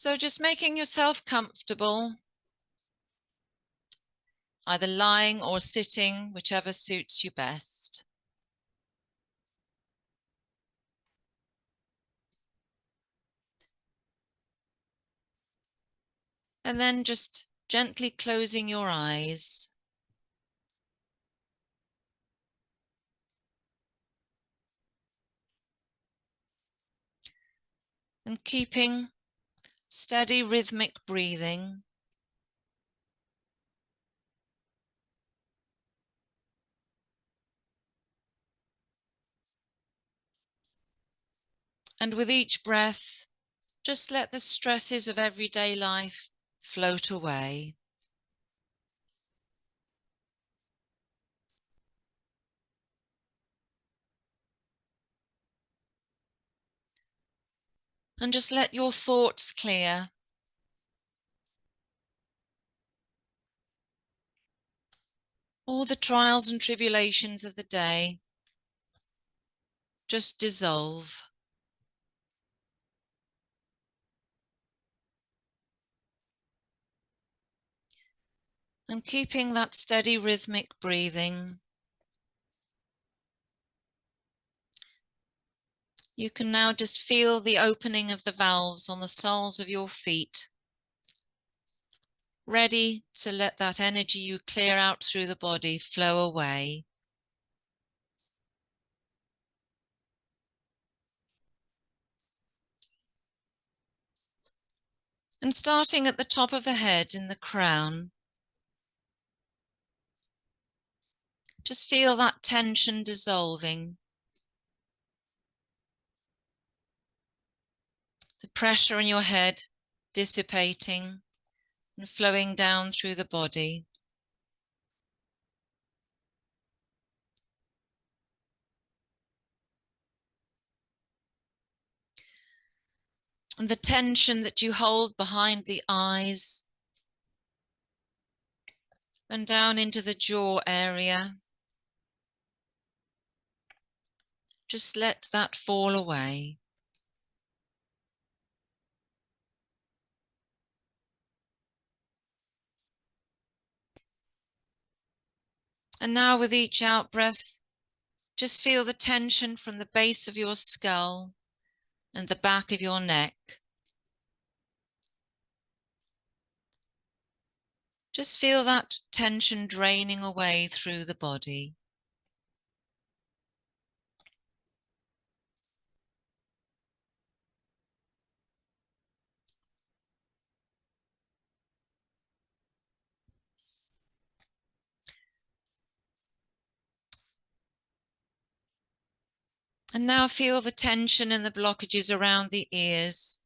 So just making yourself comfortable, either lying or sitting, whichever suits you best. And then just gently closing your eyes. And keeping steady rhythmic breathing. And with each breath, just let the stresses of everyday life float away. And just let your thoughts clear. All the trials and tribulations of the day just dissolve. And keeping that steady rhythmic breathing, you can now just feel the opening of the valves on the soles of your feet, ready to let that energy you clear out through the body flow away. And starting at the top of the head in the crown, just feel that tension dissolving. The pressure on your head dissipating and flowing down through the body. And the tension that you hold behind the eyes and down into the jaw area. Just let that fall away. And now with each out breath, just feel the tension from the base of your skull and the back of your neck. Just feel that tension draining away through the body. And now feel the tension and the blockages around the ears,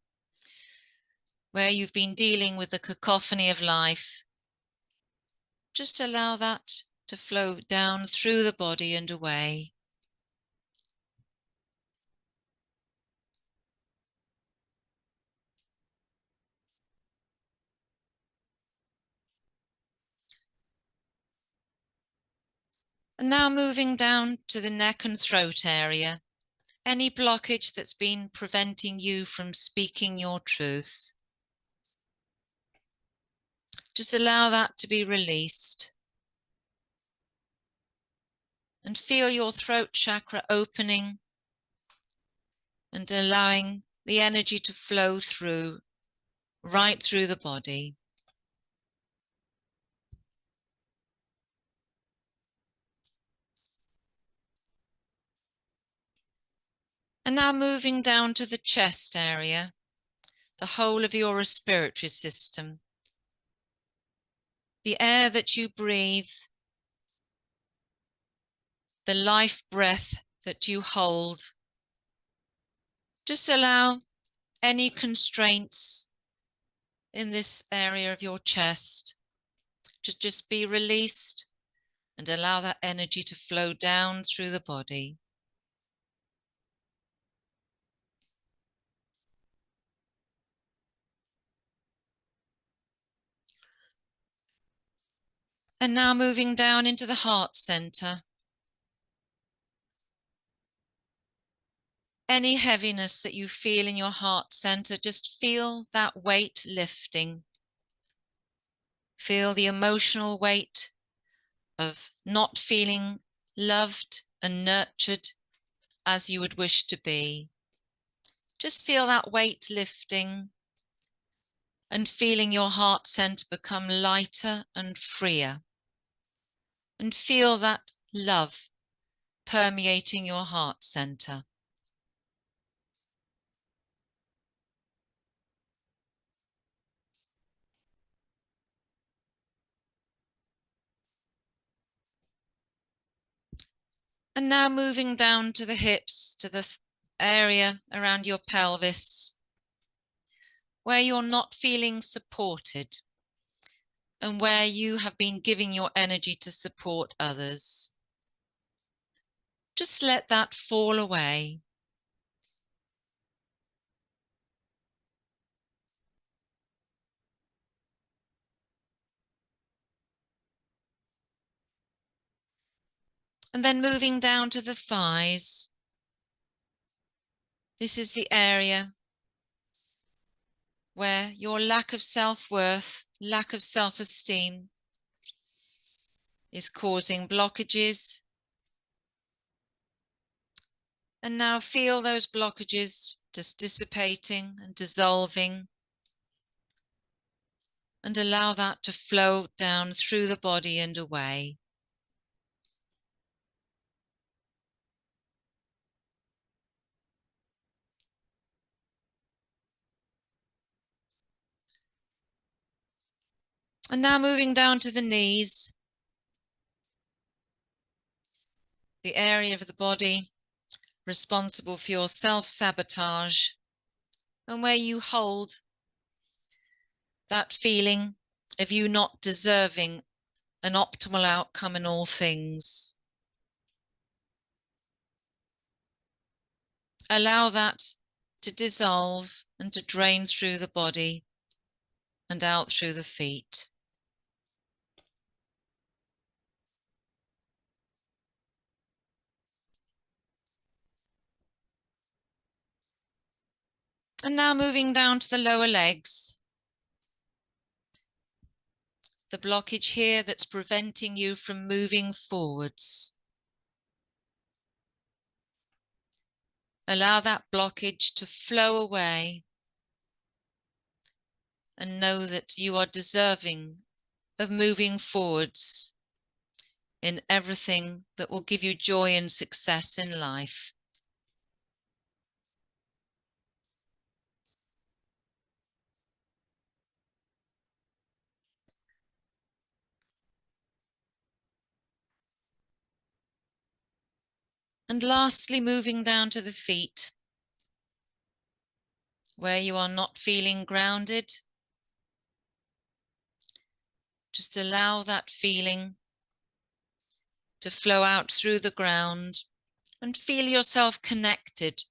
where you've been dealing with the cacophony of life. Just allow that to flow down through the body and away. And now moving down to the neck and throat area. Any blockage that's been preventing you from speaking your truth. Just allow that to be released. And feel your throat chakra opening and allowing the energy to flow through, right through the body. And now moving down to the chest area, the whole of your respiratory system. The air that you breathe, the life breath that you hold. Just allow any constraints in this area of your chest to just be released and allow that energy to flow down through the body. And now moving down into the heart center. Any heaviness that you feel in your heart center, just feel that weight lifting. Feel the emotional weight of not feeling loved and nurtured as you would wish to be. Just feel that weight lifting and feeling your heart center become lighter and freer. And feel that love permeating your heart center. And now moving down to the hips, to the area around your pelvis, where you're not feeling supported and where you have been giving your energy to support others. Just let that fall away. And then moving down to the thighs. This is the area where your lack of self-worth, lack of self-esteem is causing blockages. And now feel those blockages just dissipating and dissolving. And allow that to flow down through the body and away. And now moving down to the knees, the area of the body responsible for your self-sabotage, and where you hold that feeling of you not deserving an optimal outcome in all things. Allow that to dissolve and to drain through the body and out through the feet. And now moving down to the lower legs. The blockage here that's preventing you from moving forwards. Allow that blockage to flow away and know that you are deserving of moving forwards in everything that will give you joy and success in life. And lastly, moving down to the feet, where you are not feeling grounded. Just allow that feeling to flow out through the ground and feel yourself connected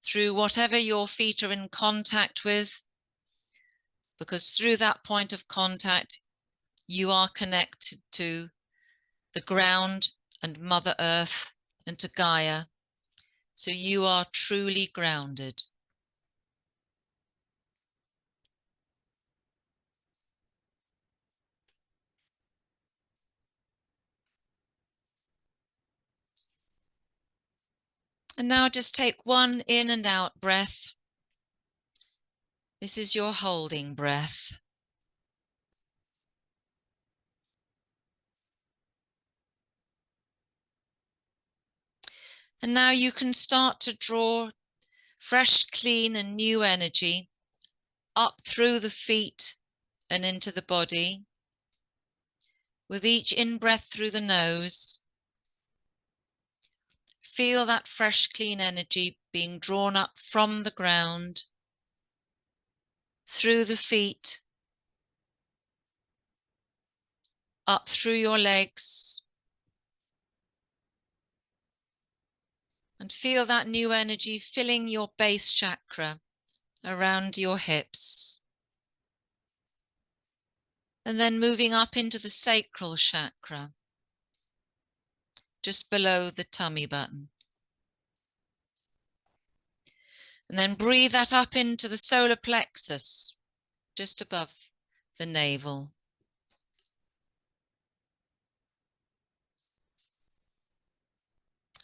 through whatever your feet are in contact with, because through that point of contact, you are connected to the ground and Mother Earth and to Gaia. So you are truly grounded. And now just take one in and out breath. This is your holding breath. And now you can start to draw fresh, clean and new energy up through the feet and into the body. With each in-breath through the nose, feel that fresh, clean energy being drawn up from the ground, through the feet, up through your legs, and feel that new energy filling your base chakra around your hips. And then moving up into the sacral chakra, just below the tummy button. And then breathe that up into the solar plexus, just above the navel.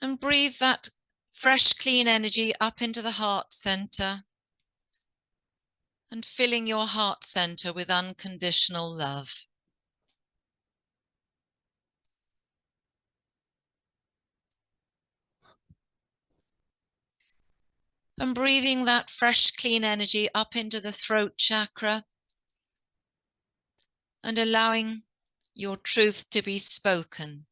And breathe that fresh, clean energy up into the heart center and filling your heart center with unconditional love. And breathing that fresh, clean energy up into the throat chakra and allowing your truth to be spoken.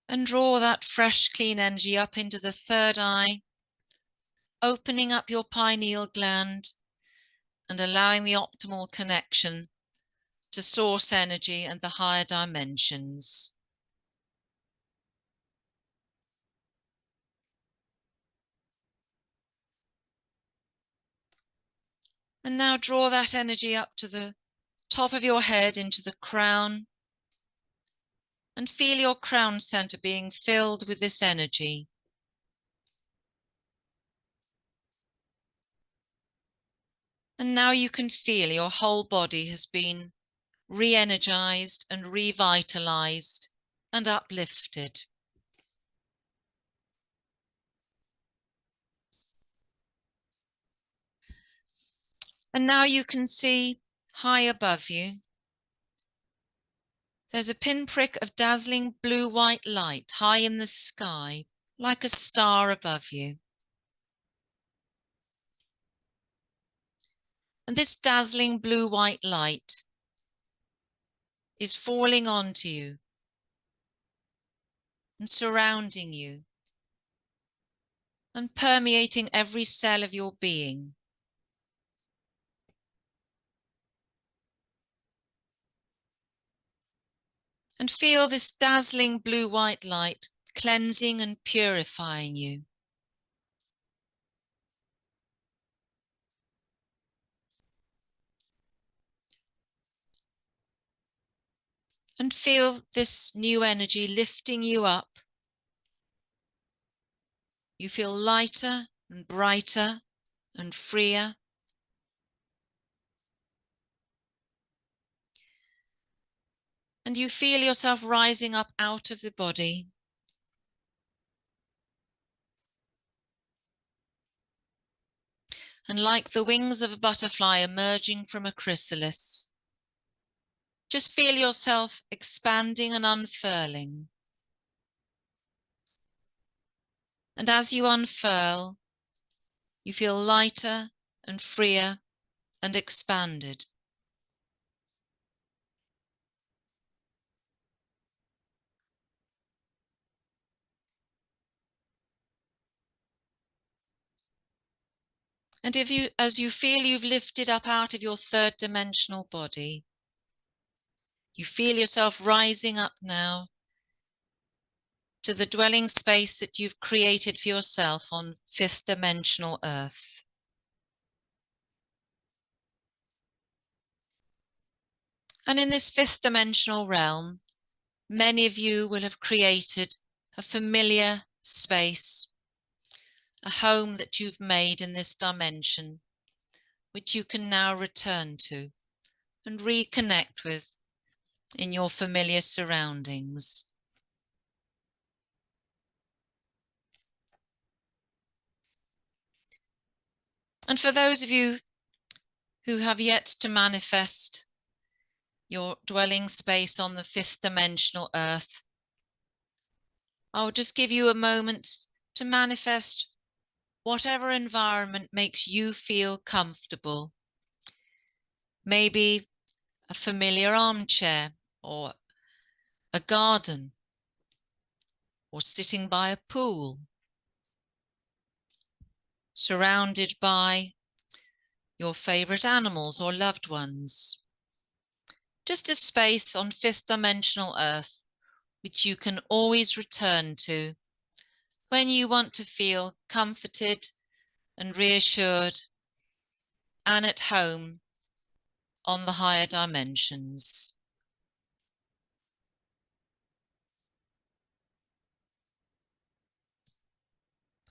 And draw that fresh, clean energy up into the third eye, opening up your pineal gland and allowing the optimal connection to source energy and the higher dimensions. And now draw that energy up to the top of your head into the crown and feel your crown center being filled with this energy. And now you can feel your whole body has been re-energized and revitalized and uplifted. And now you can see high above you, there's a pinprick of dazzling blue-white light high in the sky, like a star above you. And this dazzling blue-white light is falling onto you and surrounding you and permeating every cell of your being. And feel this dazzling blue-white light cleansing and purifying you. And feel this new energy lifting you up. You feel lighter and brighter and freer. And you feel yourself rising up out of the body. And like the wings of a butterfly emerging from a chrysalis, just feel yourself expanding and unfurling. And as you unfurl, you feel lighter and freer and expanded. And as you feel you've lifted up out of your third dimensional body, you feel yourself rising up now to the dwelling space that you've created for yourself on fifth dimensional Earth. And in this fifth dimensional realm, many of you will have created a familiar space, a home that you've made in this dimension, which you can now return to and reconnect with in your familiar surroundings. And for those of you who have yet to manifest your dwelling space on the fifth dimensional Earth, I'll just give you a moment to manifest whatever environment makes you feel comfortable. Maybe a familiar armchair, or a garden, or sitting by a pool, surrounded by your favorite animals or loved ones. Just a space on fifth dimensional Earth which you can always return to when you want to feel comforted and reassured and at home on the higher dimensions.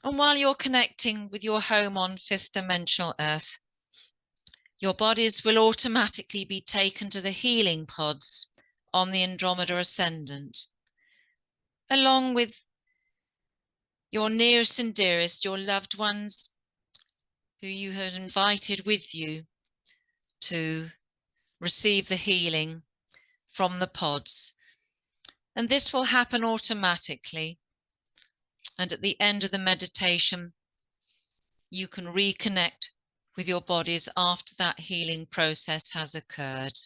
And while you're connecting with your home on fifth dimensional Earth, your bodies will automatically be taken to the healing pods on the Andromeda Ascendant, along with your nearest and dearest, your loved ones who you had invited with you to receive the healing from the pods. And this will happen automatically. And at the end of the meditation, you can reconnect with your bodies after that healing process has occurred.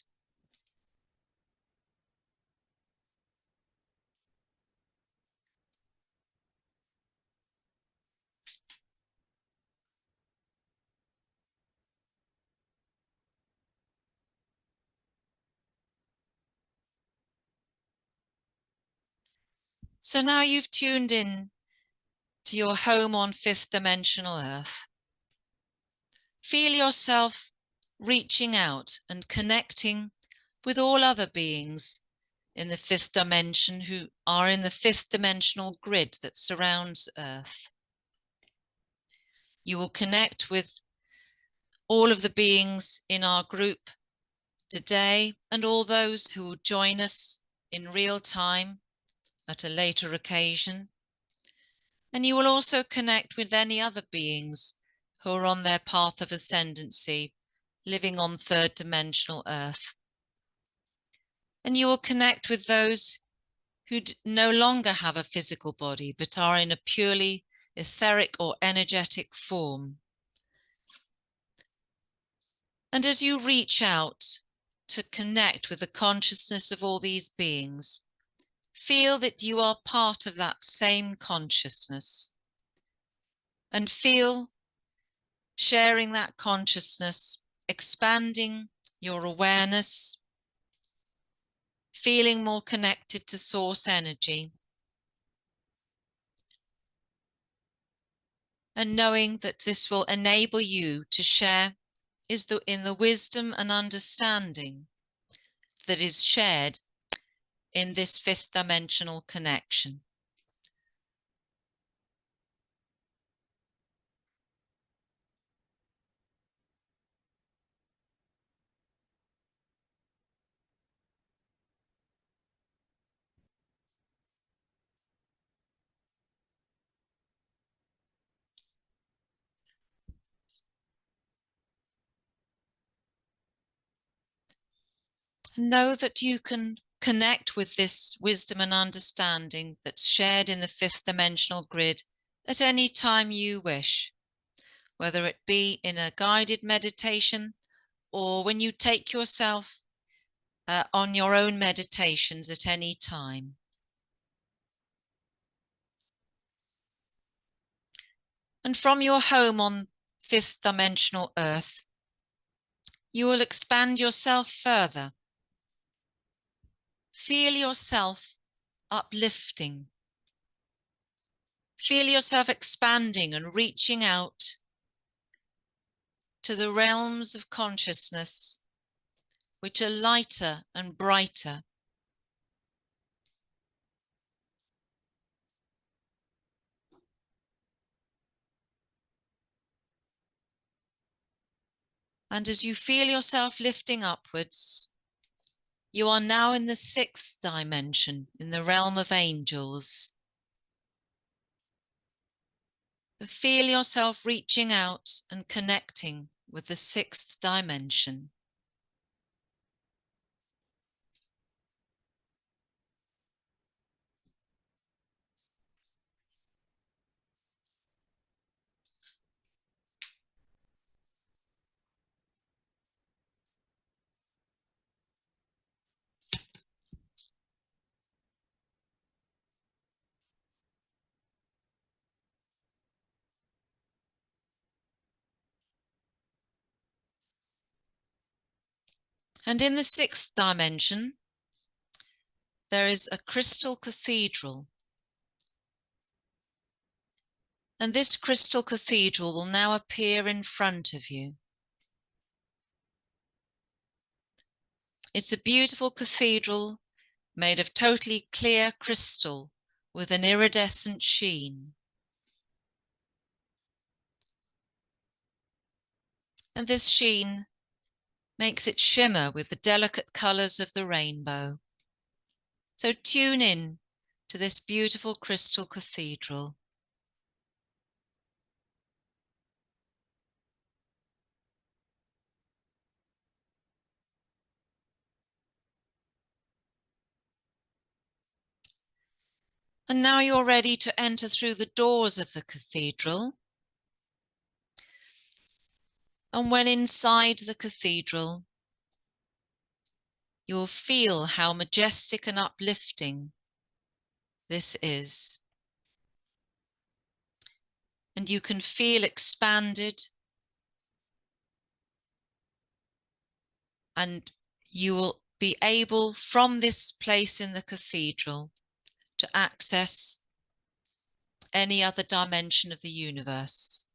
So now you've tuned in to your home on fifth dimensional Earth. Feel yourself reaching out and connecting with all other beings in the fifth dimension who are in the fifth dimensional grid that surrounds Earth. You will connect with all of the beings in our group today and all those who will join us in real time at a later occasion. And you will also connect with any other beings who are on their path of ascendancy, living on third dimensional Earth. And you will connect with those who no longer have a physical body, but are in a purely etheric or energetic form. And as you reach out to connect with the consciousness of all these beings, feel that you are part of that same consciousness, and feel sharing that consciousness, expanding your awareness, feeling more connected to source energy, and knowing that this will enable you to share in the wisdom and understanding that is shared in this fifth dimensional connection. Know that you can connect with this wisdom and understanding that's shared in the fifth dimensional grid at any time you wish, whether it be in a guided meditation or when you take yourself on your own meditations at any time. And from your home on fifth dimensional Earth, you will expand yourself further. Feel yourself uplifting. Feel yourself expanding and reaching out to the realms of consciousness which are lighter and brighter. And as you feel yourself lifting upwards, you are now in the sixth dimension, in the realm of angels. Feel yourself reaching out and connecting with the sixth dimension. And in the sixth dimension, there is a crystal cathedral. And this crystal cathedral will now appear in front of you. It's a beautiful cathedral made of totally clear crystal with an iridescent sheen. And this sheen makes it shimmer with the delicate colours of the rainbow. So tune in to this beautiful crystal cathedral. And now you're ready to enter through the doors of the cathedral. And when inside the cathedral, you'll feel how majestic and uplifting this is. And you can feel expanded, and you will be able from this place in the cathedral to access any other dimension of the universe.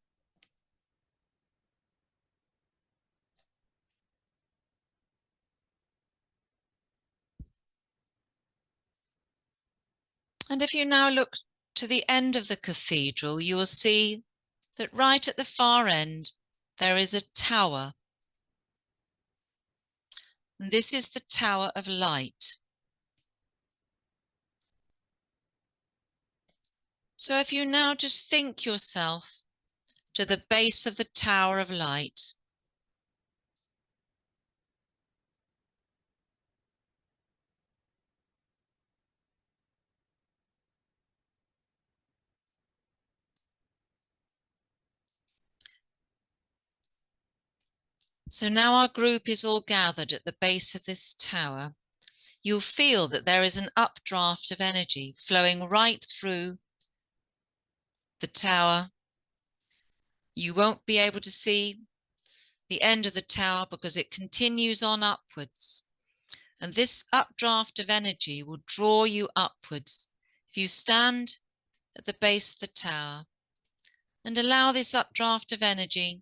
And if you now look to the end of the cathedral, you will see that right at the far end, there is a tower. And this is the Tower of Light. So if you now just think yourself to the base of the Tower of Light, so now our group is all gathered at the base of this tower. You'll feel that there is an updraft of energy flowing right through the tower. You won't be able to see the end of the tower because it continues on upwards. And this updraft of energy will draw you upwards. If you stand at the base of the tower and allow this updraft of energy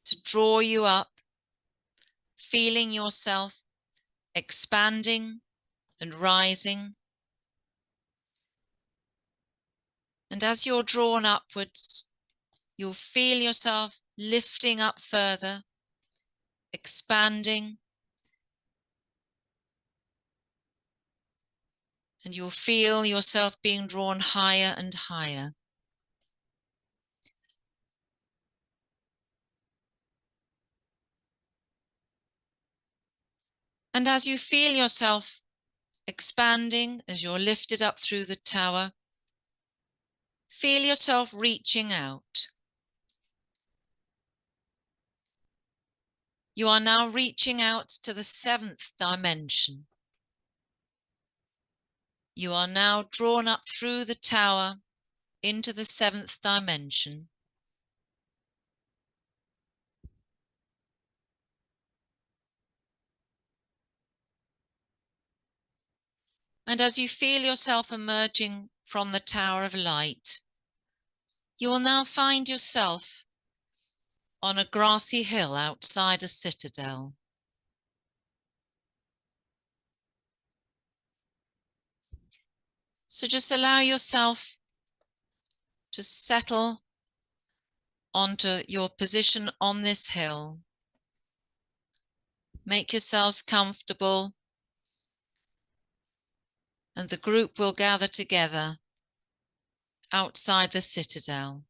to draw you up, feeling yourself expanding and rising. And as you're drawn upwards, you'll feel yourself lifting up further, expanding, and you'll feel yourself being drawn higher and higher. And as you feel yourself expanding, as you're lifted up through the tower, feel yourself reaching out. You are now reaching out to the 7th dimension. You are now drawn up through the tower into the 7th dimension. And as you feel yourself emerging from the Tower of Light, you will now find yourself on a grassy hill outside a citadel. So just allow yourself to settle onto your position on this hill. Make yourselves comfortable, and the group will gather together outside the citadel.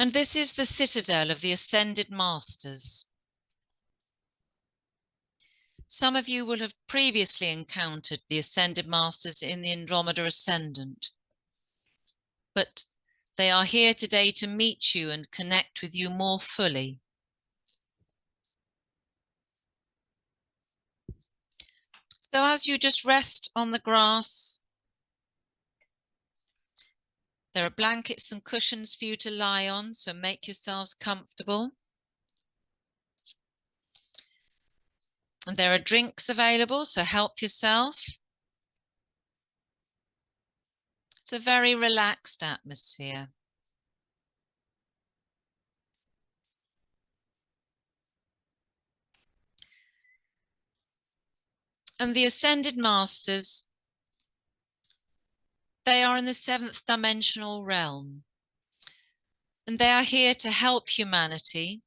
And this is the citadel of the Ascended Masters. Some of you will have previously encountered the Ascended Masters in the Andromeda Ascendant, but they are here today to meet you and connect with you more fully. So as you just rest on the grass, there are blankets and cushions for you to lie on, so make yourselves comfortable. And there are drinks available, so help yourself. It's a very relaxed atmosphere. And the Ascended Masters, they are in the 7th dimensional realm. And they are here to help humanity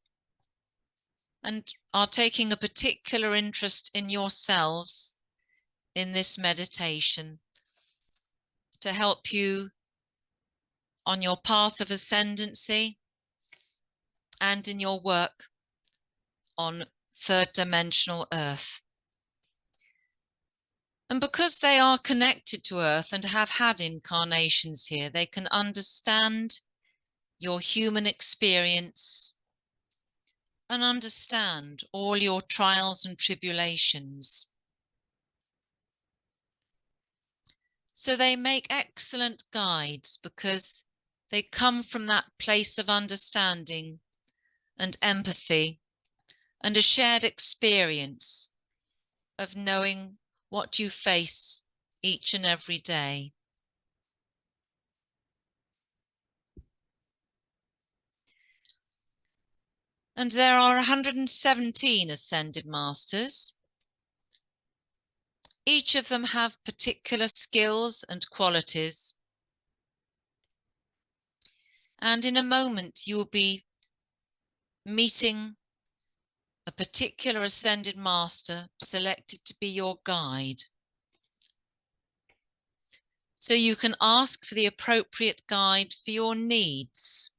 and are taking a particular interest in yourselves in this meditation to help you on your path of ascendancy and in your work on 3rd dimensional Earth. And because they are connected to Earth and have had incarnations here, they can understand your human experience and understand all your trials and tribulations. So they make excellent guides because they come from that place of understanding and empathy and a shared experience of knowing what you face each and every day. And there are 117 Ascended Masters. Each of them have particular skills and qualities. And in a moment, you will be meeting a particular Ascended Master selected to be your guide. So you can ask for the appropriate guide for your needs.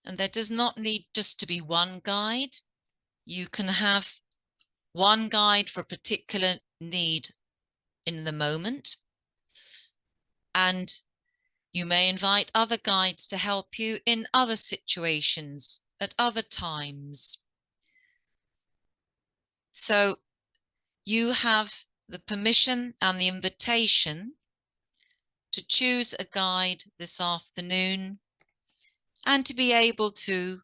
And there does not need just to be one guide. You can have one guide for a particular need in the moment. And you may invite other guides to help you in other situations at other times. So you have the permission and the invitation to choose a guide this afternoon and to be able to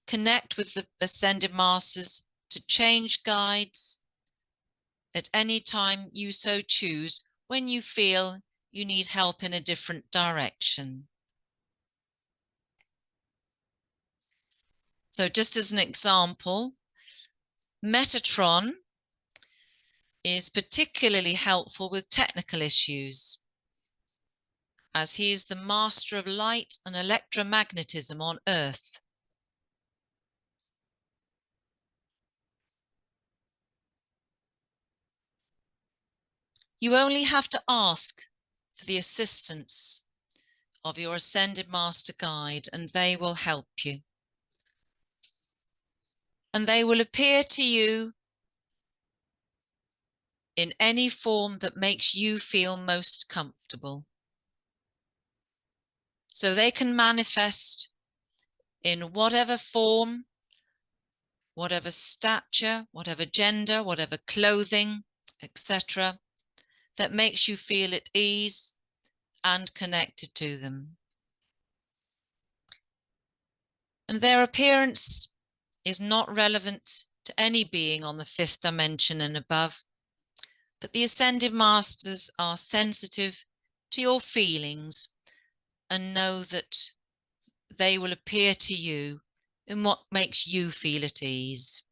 connect with the Ascended Masters to change guides at any time you so choose when you feel you need help in a different direction. So just as an example, Metatron is particularly helpful with technical issues, as he is the master of light and electromagnetism on Earth. You only have to ask for the assistance of your Ascended Master Guide, and they will help you. And they will appear to you in any form that makes you feel most comfortable. So they can manifest in whatever form, whatever stature, whatever gender, whatever clothing, etc., that makes you feel at ease and connected to them. And their appearance is not relevant to any being on the 5th dimension and above, but the Ascended Masters are sensitive to your feelings and know that they will appear to you in what makes you feel at ease.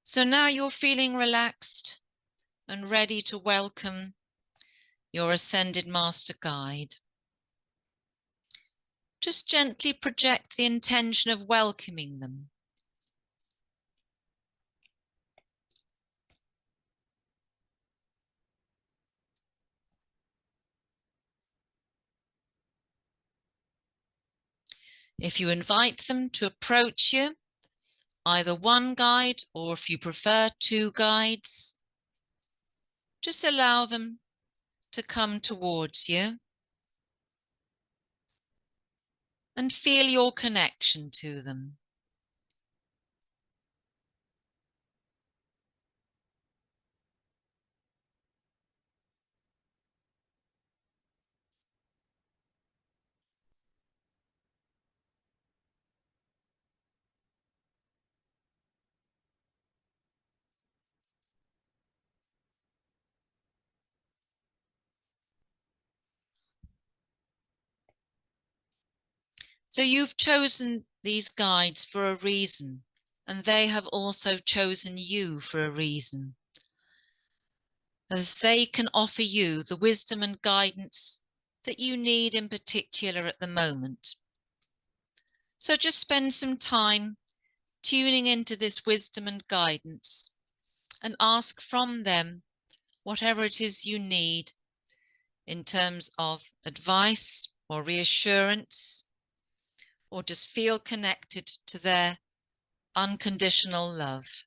So now you're feeling relaxed and ready to welcome your Ascended Master Guide. Just gently project the intention of welcoming them. If you invite them to approach you, either one guide or if you prefer 2 guides, just allow them to come towards you and feel your connection to them. So you've chosen these guides for a reason, and they have also chosen you for a reason, as they can offer you the wisdom and guidance that you need in particular at the moment. So just spend some time tuning into this wisdom and guidance and ask from them whatever it is you need in terms of advice or reassurance, or just feel connected to their unconditional love.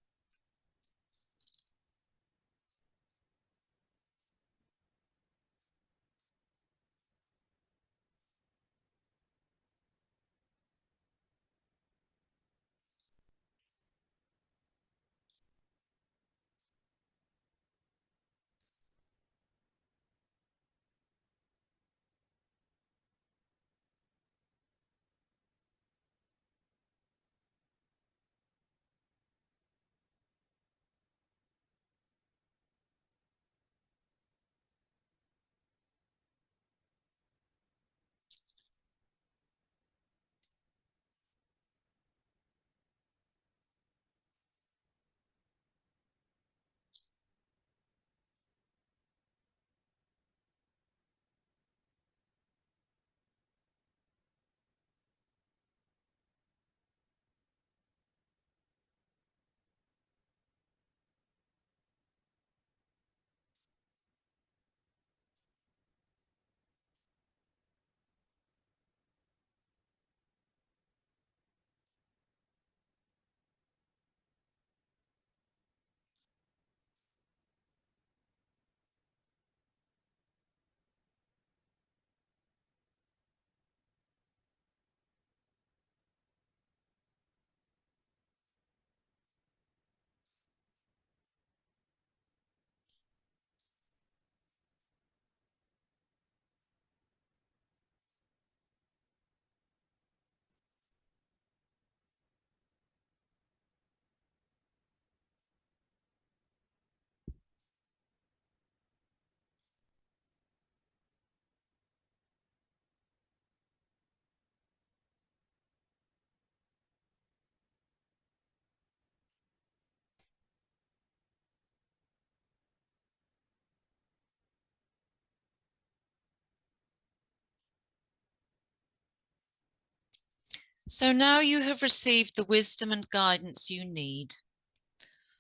So now you have received the wisdom and guidance you need.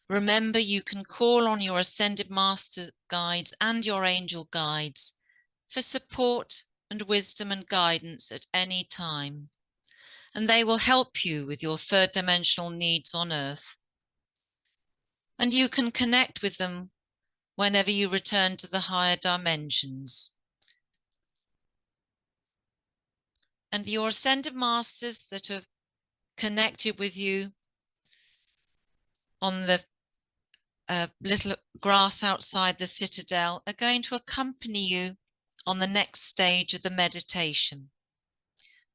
Remember, you can call on your Ascended Master guides and your angel guides for support and wisdom and guidance at any time, and they will help you with your third dimensional needs on Earth. And you can connect with them whenever you return to the higher dimensions. And your Ascended Masters that have connected with you on the little grass outside the citadel are going to accompany you on the next stage of the meditation,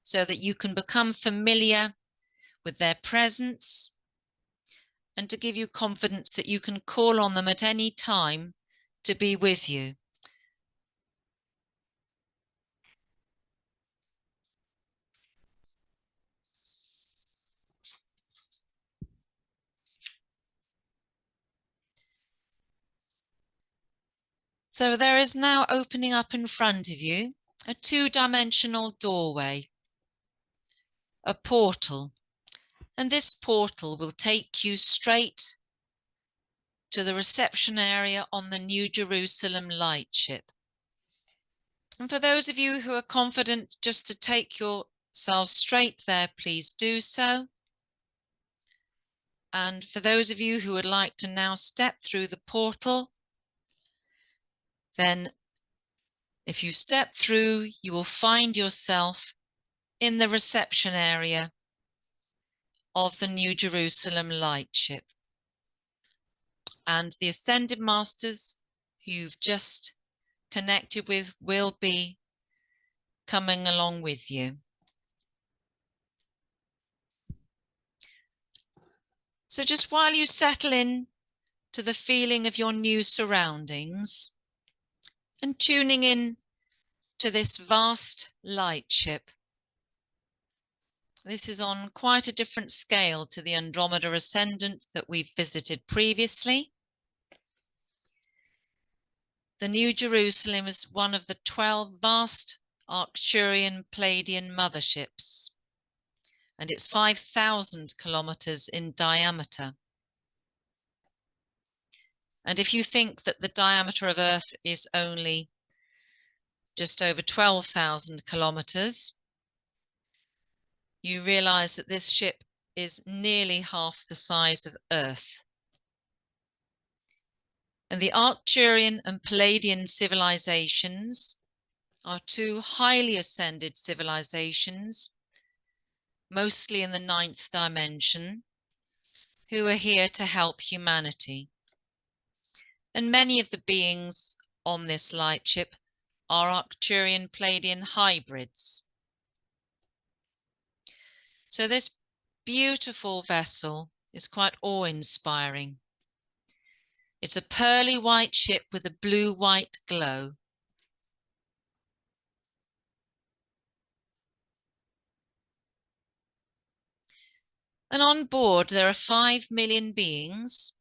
so that you can become familiar with their presence and to give you confidence that you can call on them at any time to be with you. So there is now opening up in front of you a two-dimensional doorway, a portal, and this portal will take you straight to the reception area on the New Jerusalem lightship. And for those of you who are confident just to take yourselves straight there, please do so. And for those of you who would like to now step through the portal, then if you step through, you will find yourself in the reception area of the New Jerusalem lightship. And the Ascended Masters who you've just connected with will be coming along with you. So just while you settle in to the feeling of your new surroundings and tuning in to this vast lightship, This is on quite a different scale to the Andromeda Ascendant that we've visited previously. The New Jerusalem is one of the 12 vast Arcturian Palladian motherships, and it's 5,000 kilometers in diameter. And if you think that the diameter of Earth is only just over 12,000 kilometers, you realize that this ship is nearly half the size of Earth. And the Arcturian and Palladian civilizations are two highly ascended civilizations, mostly in the 9th dimension, who are here to help humanity. And many of the beings on this lightship are Arcturian Palladian hybrids. So this beautiful vessel is quite awe-inspiring. It's a pearly white ship with a blue-white glow. And on board there are 5 million beings,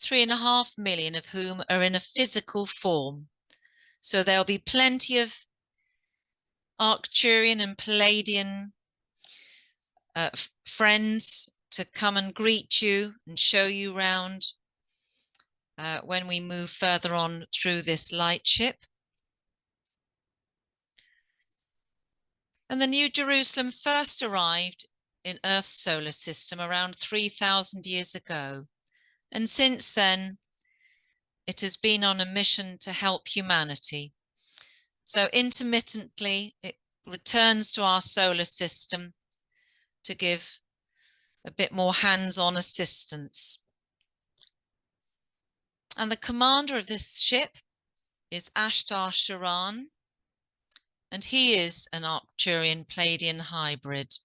3.5 million of whom are in a physical form. So there'll be plenty of Arcturian and Palladian friends to come and greet you and show you around when we move further on through this lightship. And the New Jerusalem first arrived in Earth's solar system around 3,000 years ago. And since then, it has been on a mission to help humanity. So intermittently, it returns to our solar system to give a bit more hands-on assistance. And the commander of this ship is Ashtar Sharan, and he is an Arcturian Palladian hybrid.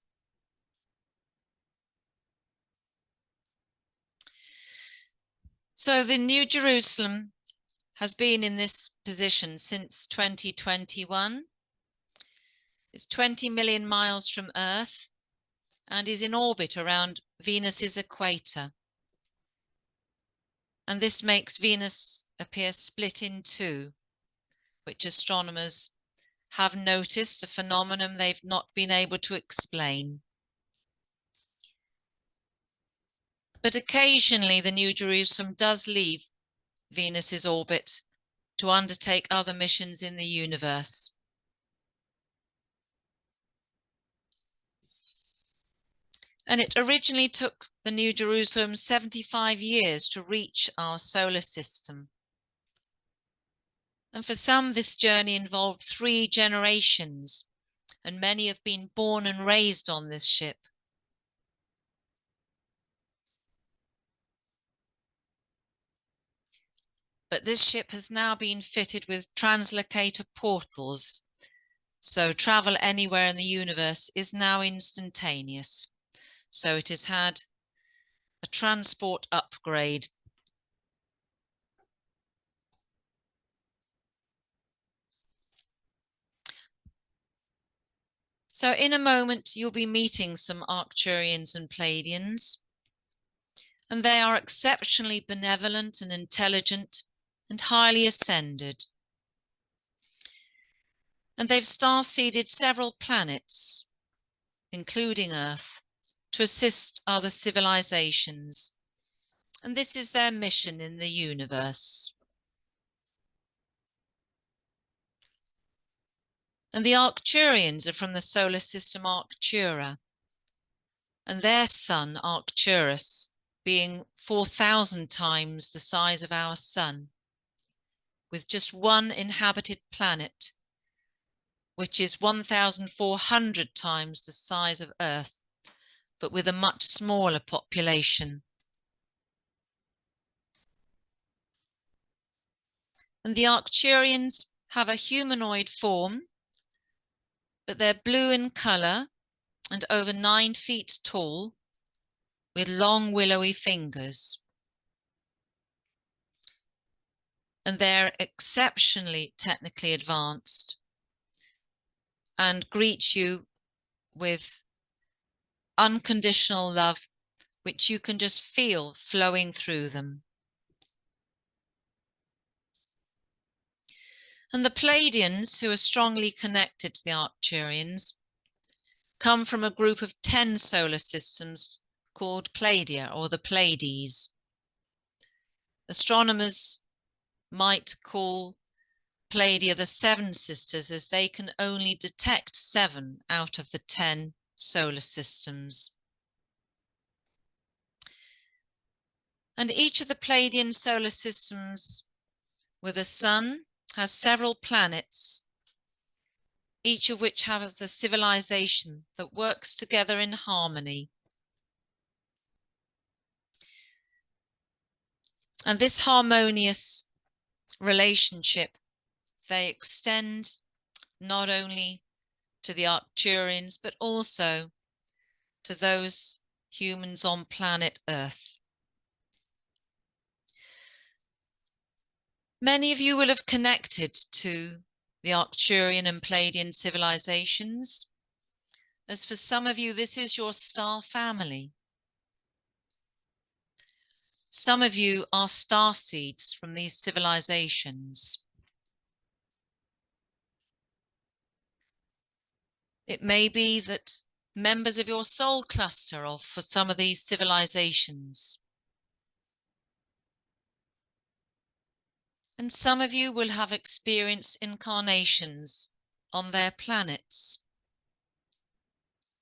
So the New Jerusalem has been in this position since 2021. It's 20 million miles from Earth and is in orbit around Venus's equator. And this makes Venus appear split in two, which astronomers have noticed, a phenomenon they've not been able to explain. But occasionally the New Jerusalem does leave Venus's orbit to undertake other missions in the universe. And it originally took the New Jerusalem 75 years to reach our solar system. And for some, this journey involved 3 generations, and many have been born and raised on this ship. But this ship has now been fitted with translocator portals, so travel anywhere in the universe is now instantaneous. So it has had a transport upgrade. So in a moment, you'll be meeting some Arcturians and Palladians, and they are exceptionally benevolent and intelligent and highly ascended. And they've star-seeded several planets, including Earth, to assist other civilizations. And this is their mission in the universe. And the Arcturians are from the solar system Arctura, and their sun Arcturus being 4,000 times the size of our sun, with just one inhabited planet, which is 1,400 times the size of Earth, but with a much smaller population. And the Arcturians have a humanoid form, but they're blue in colour and over 9 feet tall, with long willowy fingers. And they're exceptionally technically advanced and greet you with unconditional love, which you can just feel flowing through them. And the Pleiadians, who are strongly connected to the Arcturians, come from a group of 10 solar systems called Pleiadia, or the Pleiades. Astronomers might call Pleiadia the 7 sisters, as they can only detect 7 out of the 10 solar systems. And each of the Pleiadian solar systems with a sun has several planets, each of which has a civilization that works together in harmony. And this harmonious relationship, they extend not only to the Arcturians, but also to those humans on planet Earth. Many of you will have connected to the Arcturian and Pleiadian civilizations, as for some of you, this is your star family. Some of you are star seeds from these civilizations. It may be that members of your soul cluster are for some of these civilizations. And some of you will have experienced incarnations on their planets,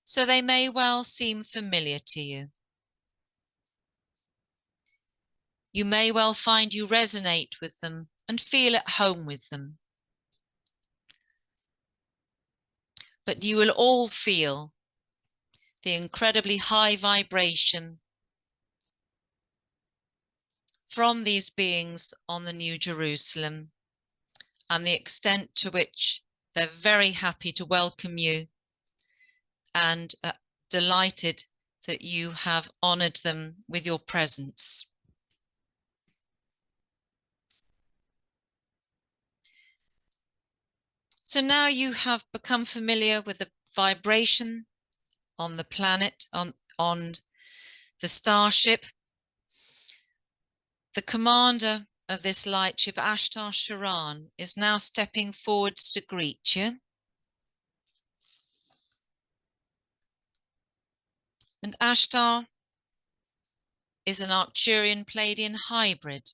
so they may well seem familiar to you. You may well find you resonate with them and feel at home with them. But you will all feel the incredibly high vibration from these beings on the New Jerusalem, and the extent to which they're very happy to welcome you and delighted that you have honored them with your presence. So now you have become familiar with the vibration on the planet, on the starship. The commander of this lightship, Ashtar Sharan, is now stepping forwards to greet you. And Ashtar is an Arcturian Pleiadian hybrid.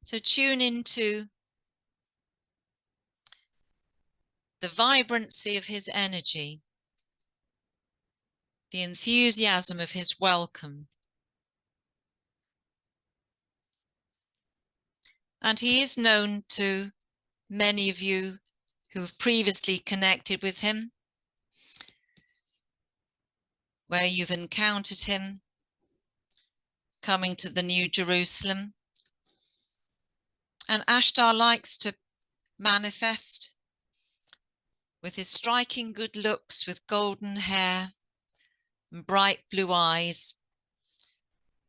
So tune into the vibrancy of his energy, the enthusiasm of his welcome. And he is known to many of you who have previously connected with him, where you've encountered him coming to the New Jerusalem. And Ashtar likes to manifest with his striking good looks, with golden hair and bright blue eyes,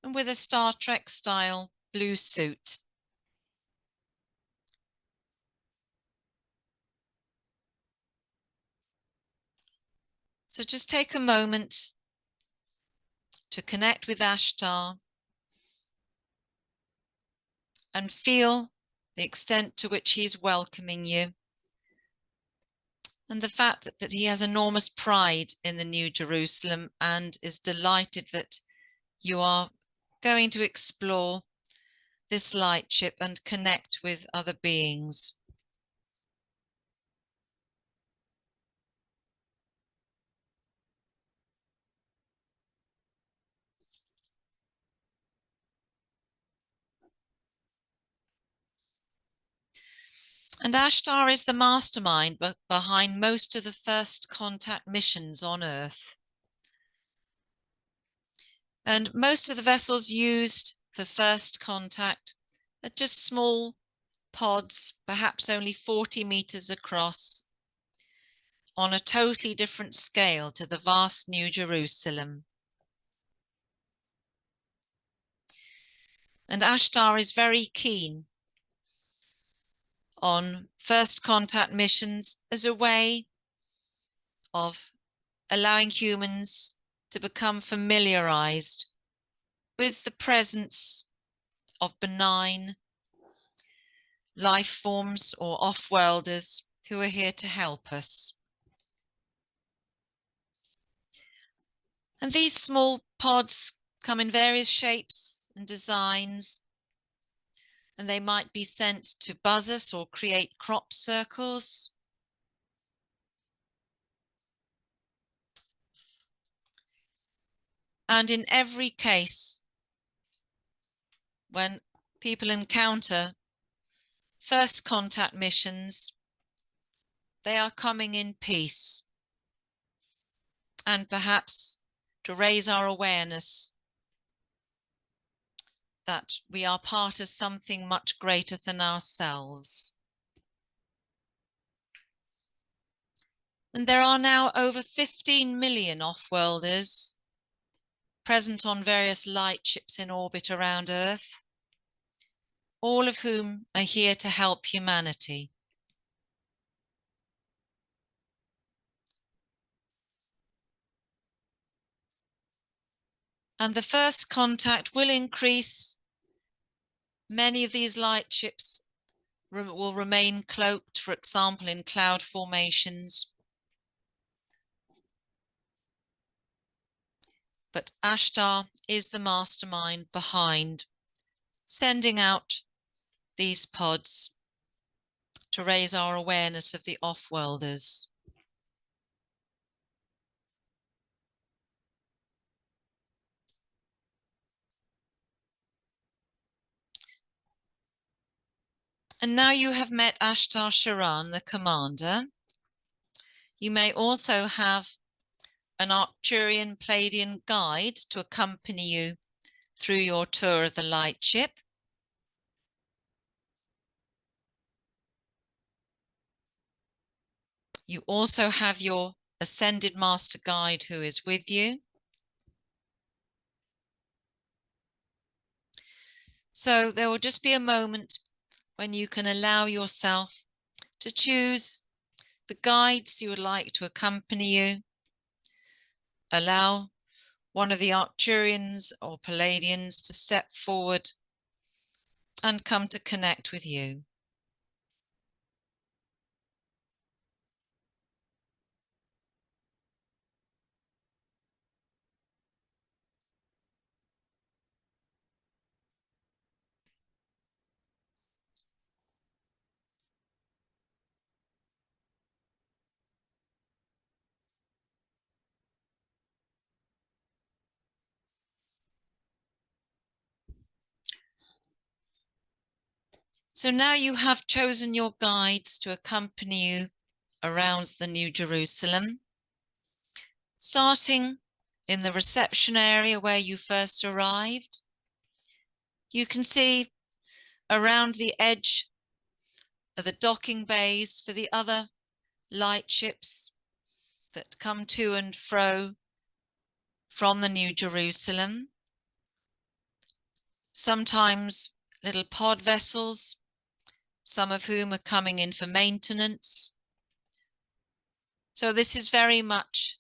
and with a Star Trek style blue suit. So just take a moment to connect with Ashtar and feel the extent to which he is welcoming you, and the fact that he has enormous pride in the New Jerusalem and is delighted that you are going to explore this lightship and connect with other beings. And Ashtar is the mastermind behind most of the first contact missions on Earth. And most of the vessels used for first contact are just small pods, perhaps only 40 meters across, on a totally different scale to the vast New Jerusalem. And Ashtar is very keen on first contact missions as a way of allowing humans to become familiarized with the presence of benign life forms or off-worlders who are here to help us. And these small pods come in various shapes and designs, and they might be sent to buzz us or create crop circles. And in every case, when people encounter first contact missions, they are coming in peace, and perhaps to raise our awareness that we are part of something much greater than ourselves. And there are now over 15 million off-worlders present on various lightships in orbit around Earth, all of whom are here to help humanity. And the first contact will increase. Many of these lightships will remain cloaked, for example, in cloud formations. But Ashtar is the mastermind behind sending out these pods to raise our awareness of the off-worlders. And now you have met Ashtar Sharan, the commander. You may also have an Arcturian Pleiadian guide to accompany you through your tour of the lightship. You also have your Ascended Master Guide who is with you. So there will just be a moment when you can allow yourself to choose the guides you would like to accompany you. Allow one of the Arcturians or Pleiadians to step forward and come to connect with you. So now you have chosen your guides to accompany you around the New Jerusalem, starting in the reception area where you first arrived. You can see around the edge of the docking bays for the other lightships that come to and fro from the New Jerusalem. Sometimes little pod vessels, some of whom are coming in for maintenance. So this is very much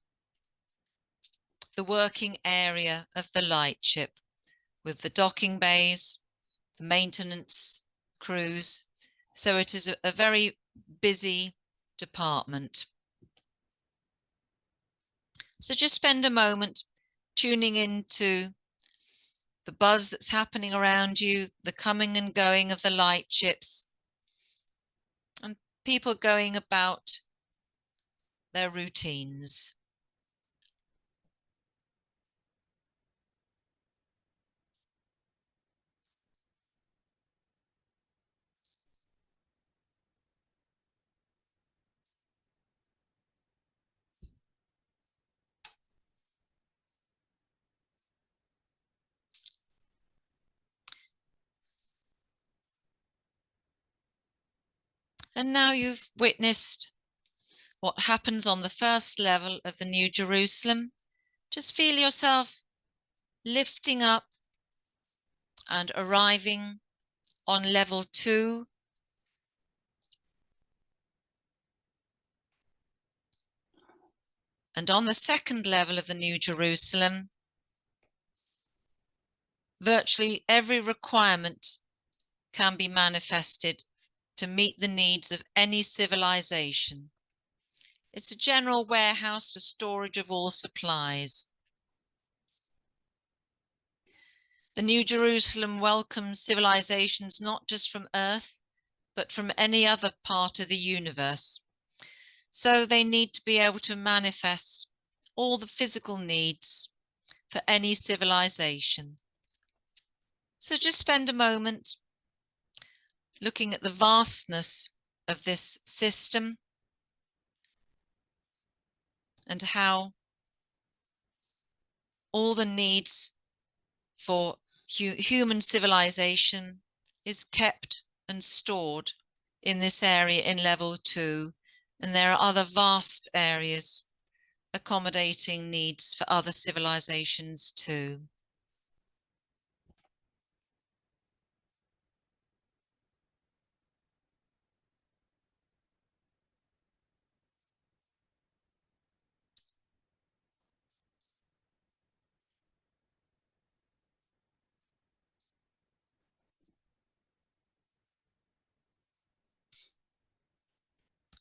the working area of the lightship, with the docking bays, the maintenance crews. So it is a very busy department. So just spend a moment tuning into the buzz that's happening around you, the coming and going of the lightships, and people going about their routines. And now you've witnessed what happens on the first level of the New Jerusalem. Just feel yourself lifting up and arriving on level 2 And on the second level of the New Jerusalem, virtually every requirement can be manifested to meet the needs of any civilization. It's a general warehouse for storage of all supplies. The New Jerusalem welcomes civilizations not just from Earth, but from any other part of the universe. So they need to be able to manifest all the physical needs for any civilization. So just spend a moment looking at the vastness of this system and how all the needs for human civilization is kept and stored in this area in level 2, and there are other vast areas accommodating needs for other civilizations too.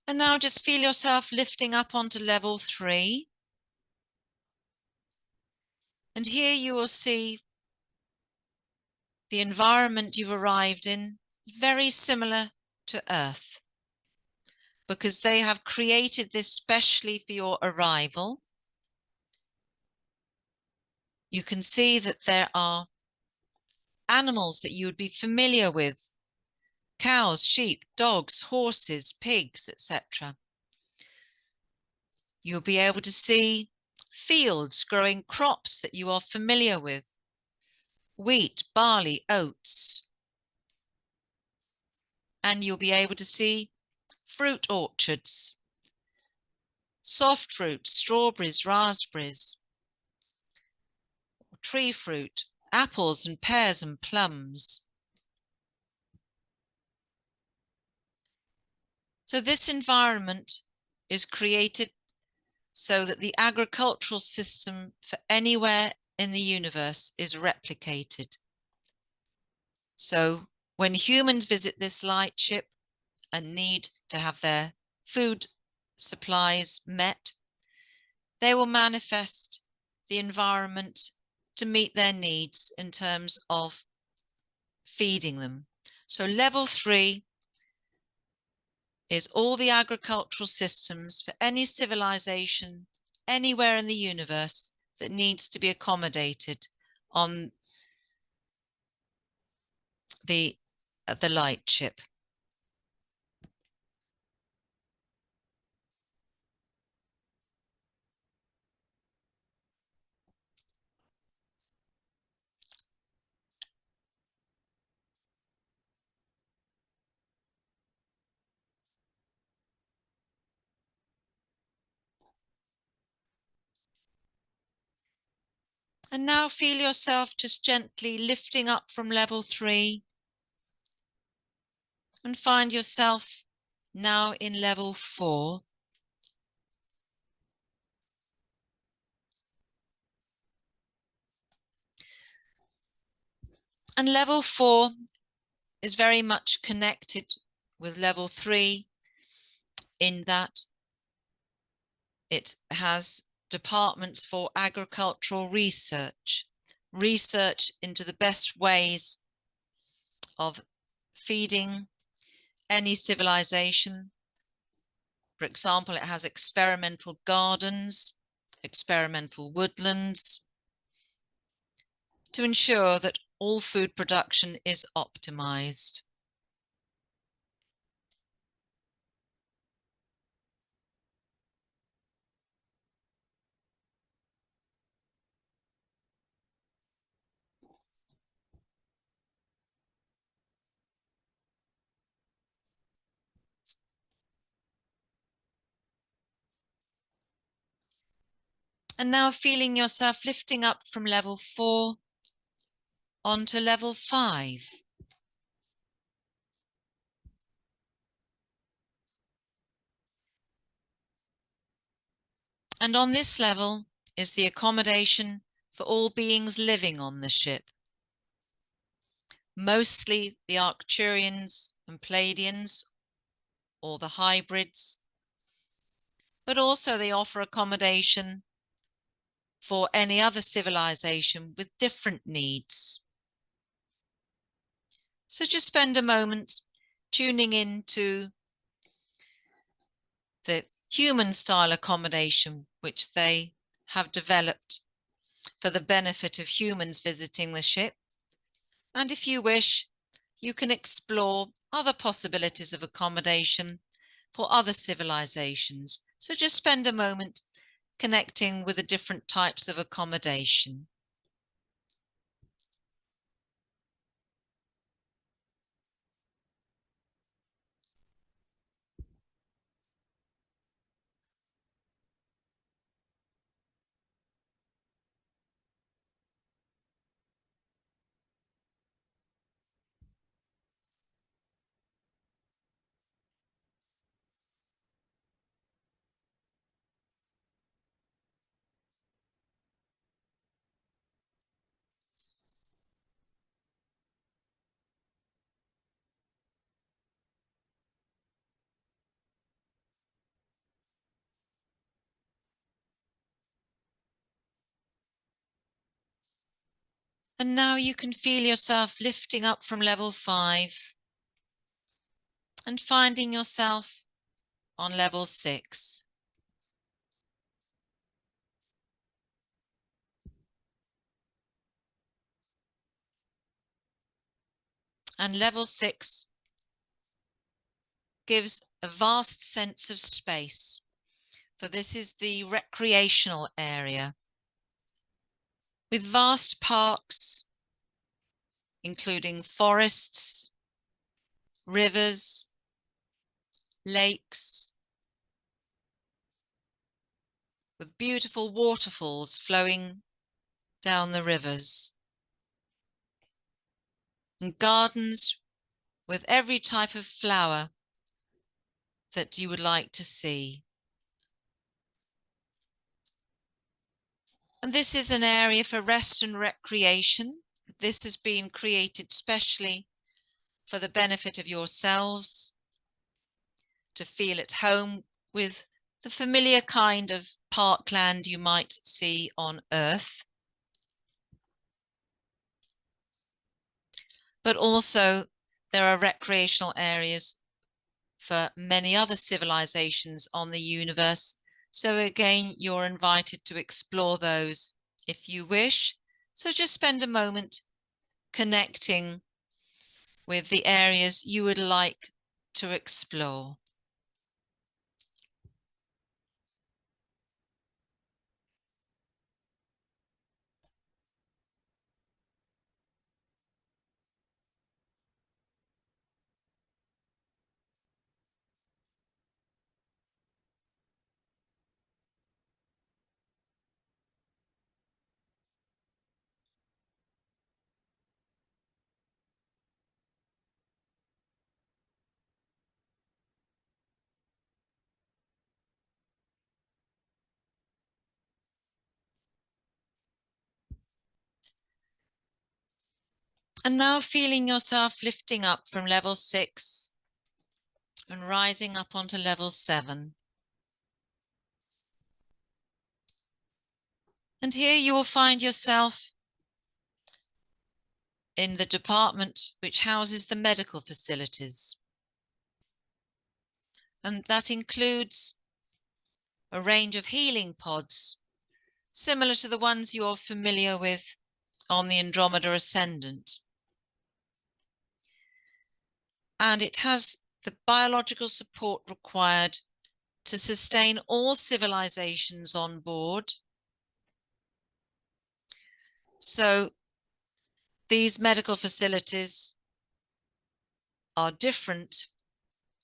And now just feel yourself lifting up onto level 3. And here you will see the environment you've arrived in, very similar to Earth, because they have created this specially for your arrival. You can see that there are animals that you would be familiar with: cows, sheep, dogs, horses, pigs, etc. You'll be able to see fields growing crops that you are familiar with: wheat, barley, oats. And you'll be able to see fruit orchards, soft fruit, strawberries, raspberries, tree fruit, apples and pears and plums. So this environment is created so that the agricultural system for anywhere in the universe is replicated. So when humans visit this lightship and need to have their food supplies met, they will manifest the environment to meet their needs in terms of feeding them. So level 3 is all the agricultural systems for any civilization anywhere in the universe that needs to be accommodated on the lightship. And now feel yourself just gently lifting up from level 3 and find yourself now in level 4. And level 4 is very much connected with level 3 in that it has departments for agricultural research, research into the best ways of feeding any civilization. For example, it has experimental gardens, experimental woodlands, to ensure that all food production is optimized. And now feeling yourself lifting up from level 4 onto level 5. And on this level is the accommodation for all beings living on the ship, mostly the Arcturians and Pleiadians, or the hybrids, but also they offer accommodation for any other civilization with different needs. So just spend a moment tuning into the human style accommodation which they have developed for the benefit of humans visiting the ship. And if you wish, you can explore other possibilities of accommodation for other civilizations. So just spend a moment connecting with the different types of accommodation. And now you can feel yourself lifting up from level 5 and finding yourself on level 6. And level 6 gives a vast sense of space, for this is the recreational area, with vast parks, including forests, rivers, lakes, with beautiful waterfalls flowing down the rivers, and gardens with every type of flower that you would like to see. And this is an area for rest and recreation. This has been created specially for the benefit of yourselves, to feel at home with the familiar kind of parkland you might see on Earth. But also there are recreational areas for many other civilizations on the universe. So again, you're invited to explore those if you wish. So just spend a moment connecting with the areas you would like to explore. And now feeling yourself lifting up from level 6 and rising up onto level 7. And here you will find yourself in the department which houses the medical facilities. And that includes a range of healing pods, similar to the ones you're familiar with on the Andromeda Ascendant. And it has the biological support required to sustain all civilizations on board. So these medical facilities are different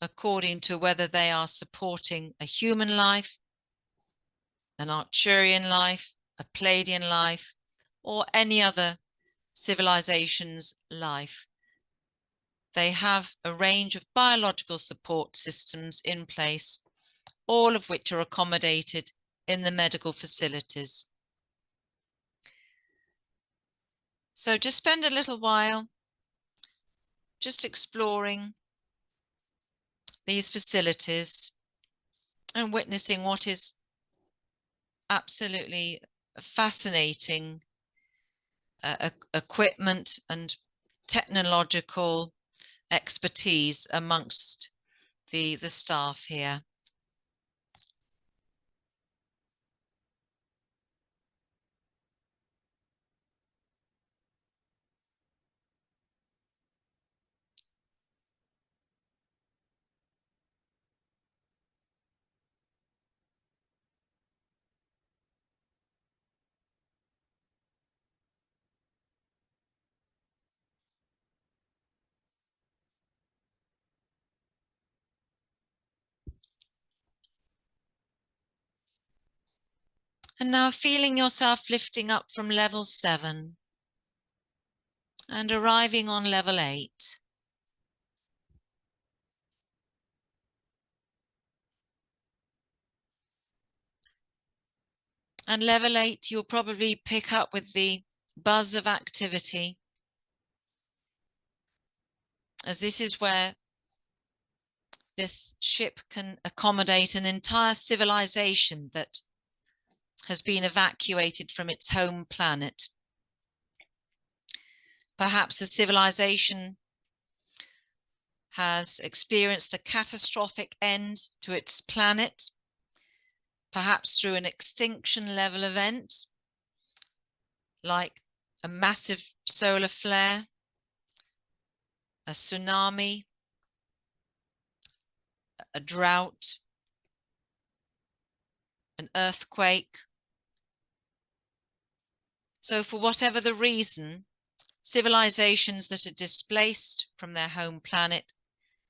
according to whether they are supporting a human life, an Arcturian life, a Pleiadian life, or any other civilization's life. They have a range of biological support systems in place, all of which are accommodated in the medical facilities. So just spend a little while just exploring these facilities and witnessing what is absolutely fascinating equipment and technological expertise amongst the staff here. And now feeling yourself lifting up from level 7 and arriving on level 8. And level 8, you'll probably pick up with the buzz of activity, as this is where this ship can accommodate an entire civilization that has been evacuated from its home planet. Perhaps a civilization has experienced a catastrophic end to its planet, perhaps through an extinction level event, like a massive solar flare, a tsunami, a drought, an earthquake. So for whatever the reason, civilizations that are displaced from their home planet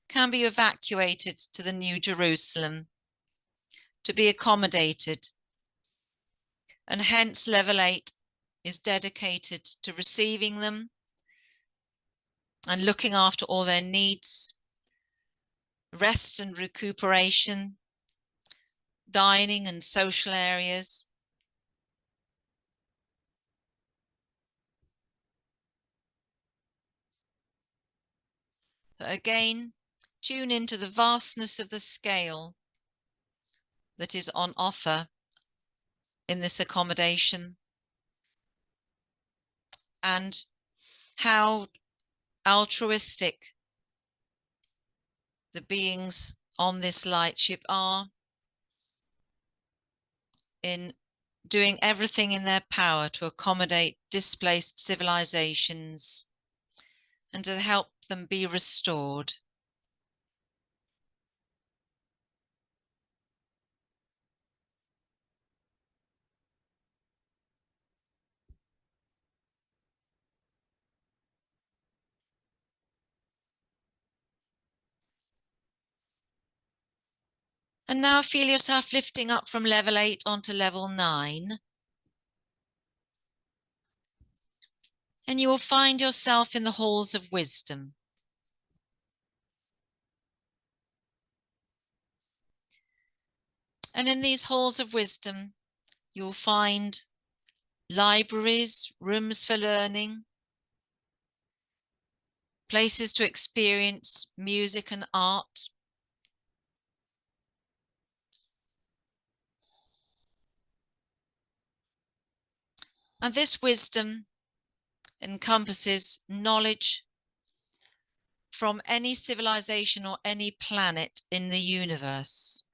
can be evacuated to the New Jerusalem to be accommodated. And hence level 8 is dedicated to receiving them and looking after all their needs, rest and recuperation, dining and social areas. So again, tune into the vastness of the scale that is on offer in this accommodation, and how altruistic the beings on this lightship are in doing everything in their power to accommodate displaced civilizations and to help them be restored. And now feel yourself lifting up from level 8 onto level 9. And you will find yourself in the halls of wisdom. And in these halls of wisdom, you'll find libraries, rooms for learning, places to experience music and art. And this wisdom encompasses knowledge from any civilization or any planet in the universe.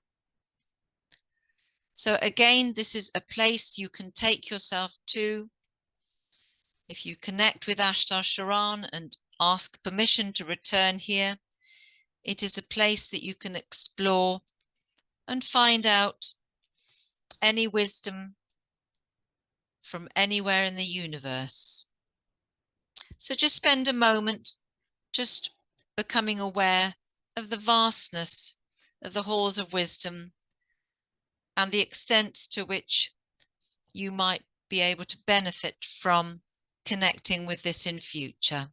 So again, this is a place you can take yourself to. If you connect with Ashtar Sharan and ask permission to return here, it is a place that you can explore and find out any wisdom from anywhere in the universe. So just spend a moment just becoming aware of the vastness of the halls of wisdom and the extent to which you might be able to benefit from connecting with this in future.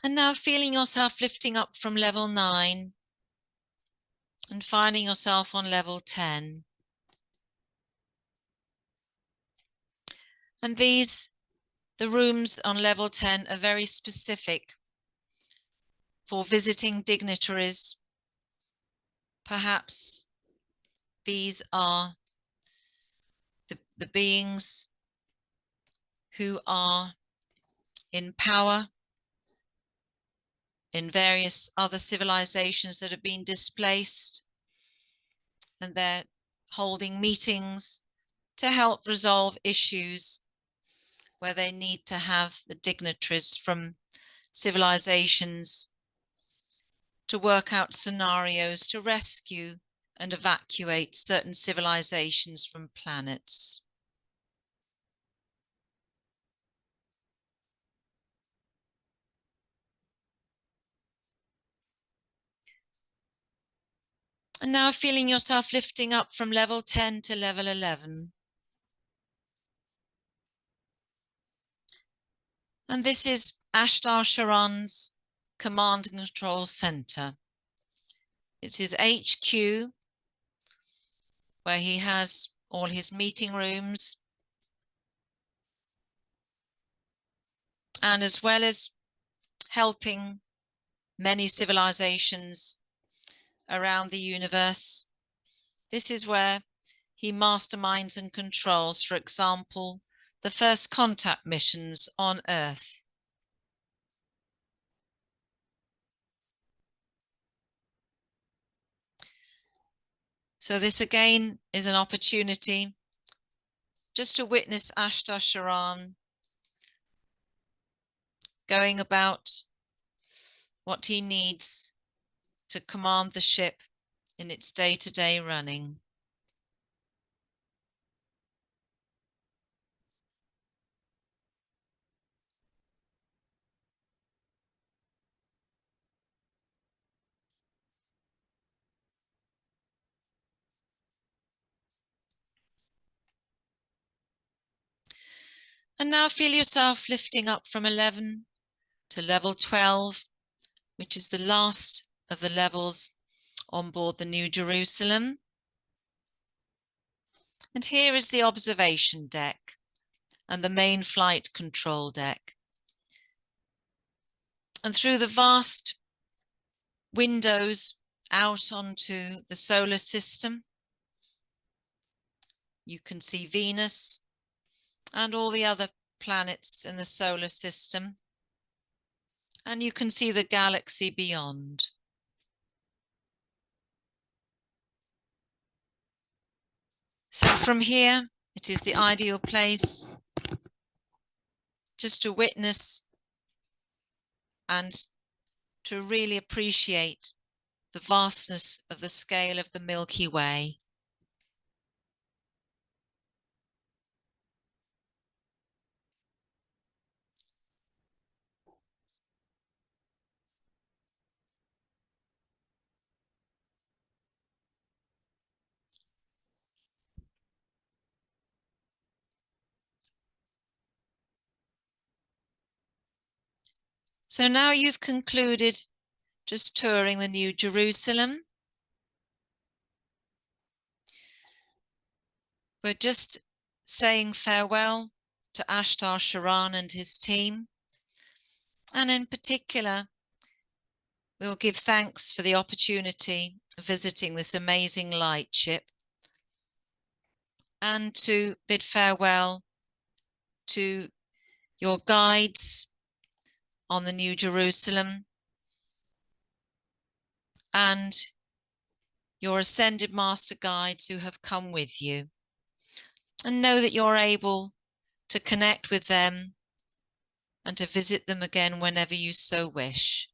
And now feeling yourself lifting up from level 9 and finding yourself on level 10. And the rooms on level 10 are very specific for visiting dignitaries. Perhaps these are the beings who are in power in various other civilizations that have been displaced, and they're holding meetings to help resolve issues where they need to have the dignitaries from civilizations to work out scenarios to rescue and evacuate certain civilizations from planets. And now feeling yourself lifting up from level 10 to level 11. And this is Ashtar Sharan's Command and Control Center. It's his HQ, where he has all his meeting rooms. And as well as helping many civilizations around the universe, this is where he masterminds and controls, for example, the first contact missions on Earth. So this again is an opportunity just to witness Ashtar Sharan going about what he needs to command the ship in its day-to-day running. And now feel yourself lifting up from 11 to level 12, which is the last of the levels on board the New Jerusalem. And here is the observation deck and the main flight control deck. And through the vast windows out onto the solar system, you can see Venus and all the other planets in the solar system. And you can see the galaxy beyond. So from here, it is the ideal place just to witness and to really appreciate the vastness of the scale of the Milky Way. So now you've concluded just touring the New Jerusalem. We're just saying farewell to Ashtar Sharan and his team. And in particular, we'll give thanks for the opportunity of visiting this amazing lightship and to bid farewell to your guides on the New Jerusalem and your ascended master guides who have come with you, and know that you're able to connect with them and to visit them again whenever you so wish.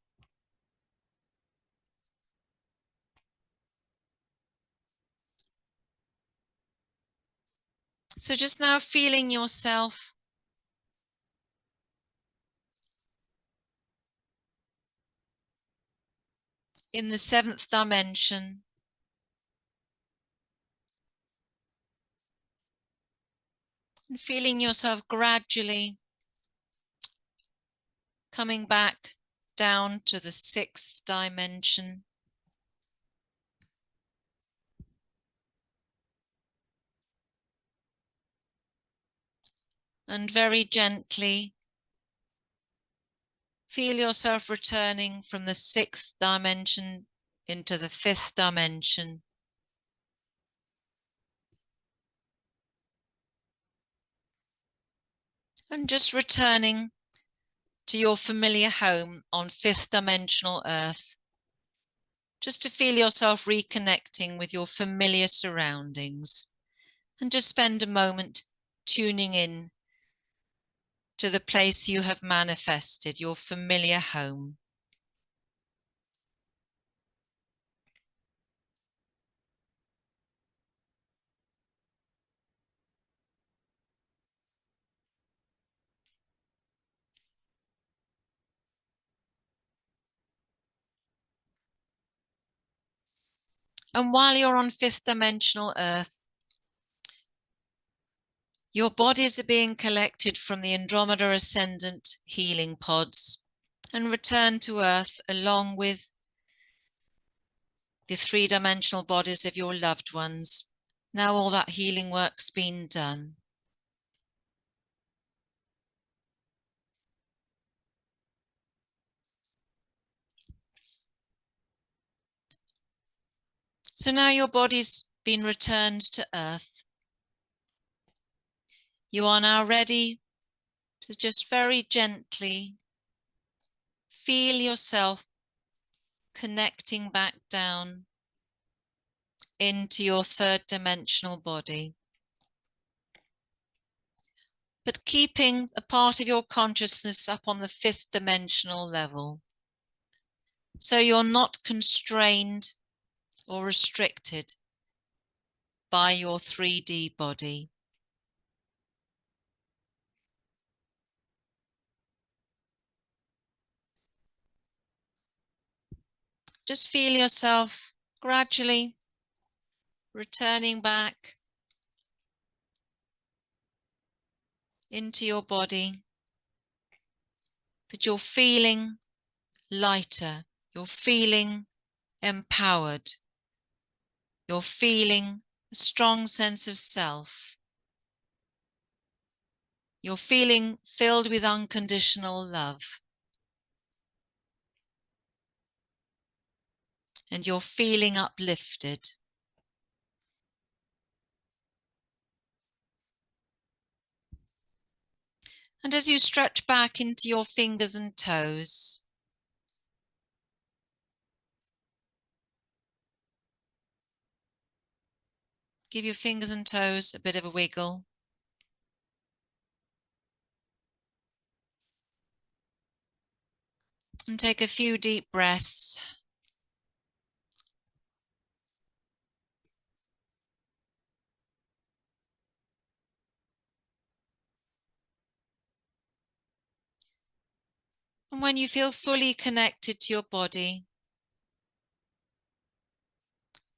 So just now feeling yourself in the 7th dimension, and feeling yourself gradually coming back down to the 6th dimension. And very gently feel yourself returning from the 6th dimension into the 5th dimension. And just returning to your familiar home on 5th dimensional Earth, just to feel yourself reconnecting with your familiar surroundings, and just spend a moment tuning in to the place you have manifested, your familiar home. And while you're on 5th dimensional Earth, your bodies are being collected from the Andromeda Ascendant healing pods and returned to Earth along with the 3-dimensional bodies of your loved ones. Now all that healing work's been done. So now your body's been returned to Earth. You are now ready to just very gently feel yourself connecting back down into your 3rd-dimensional body. But keeping a part of your consciousness up on the 5th-dimensional level. So you're not constrained or restricted by your 3D body. Just feel yourself gradually returning back into your body, but you're feeling lighter, you're feeling empowered, you're feeling a strong sense of self, you're feeling filled with unconditional love, and you're feeling uplifted. And as you stretch back into your fingers and toes, give your fingers and toes a bit of a wiggle. And take a few deep breaths. And when you feel fully connected to your body,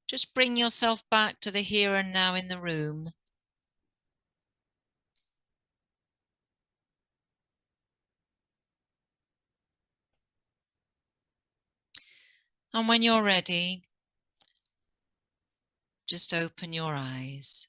just bring yourself back to the here and now in the room. And when you're ready, just open your eyes.